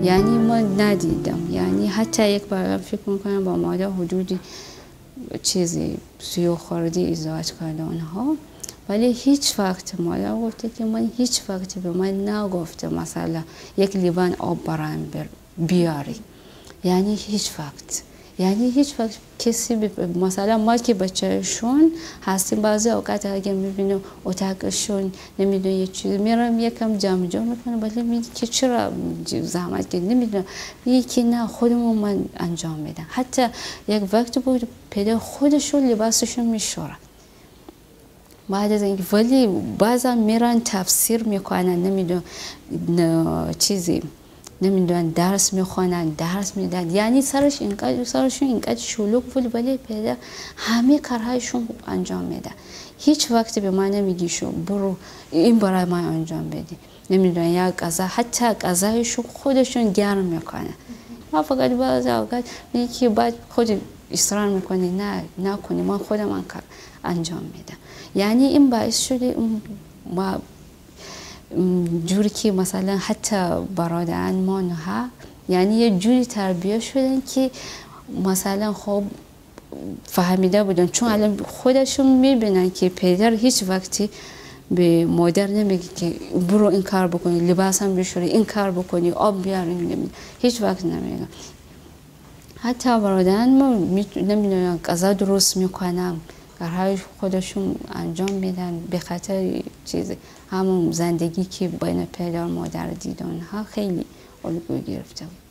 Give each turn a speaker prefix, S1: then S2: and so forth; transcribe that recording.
S1: یعنی ما ندیدم، یعنی حتی یک بار فکر میکنم با مادر حدودی چیزی 30 خردی ازدواج کرده اونها، ولی هیچ وقت مادر گفته که من هیچ وقت به من نگفته مثلا یک لیوان آب برایم بیاری، یعنی هیچ وقت کسی مثلا ما که بچه‌شون هستیم بعضی اوقات اگه میبینیم اتاقشون نمیدونه یه چیزی میرم یکم جمع میکنه، ولی میگه که چرا زحمت که نمیدونم، میگه که نه خودمون من انجام میدم. حتی یک وقت بود پدر خودشون لباسشون میشورن بعد از اینکه، ولی بعضا میرن تفسیر میکنن، نمیدونم چیزی نمیدونن درس میخوانن، درس میدن، یعنی سرشون اینقدر شلوغ بود، ولی پدر همه کارهایشون انجام میده. هیچ وقت به من نمیگی شو برو این برای من انجام بدی، نمیدونن یا غذا، حتی غذایشون خودشون گرم میکنن. ما فقط بعضی اوقات میگی که بعد خود اصرار میکنی نه نکنی، من خودم من کار انجام میدم. یعنی این باعث شده ما جوری که مثلا حتی برادران ما نه، یعنی یه جوری تربیت شدن که مثلا خب فهمیده بودن، چون الان خودشون میبینن که پدر هیچ وقتی به مادر نمیگه که برو این کار بکنی، لباس هم بشوری، این کار بکنی، آب بیارین، هیچ وقت نمیگن. حتی برادران ما نمیدونن غذا درست میکنن، کارهای خودشون انجام میدن، به خاطر چیزی همون زندگی که بین پدر و مادر دیدن ها خیلی الگو گرفته بود.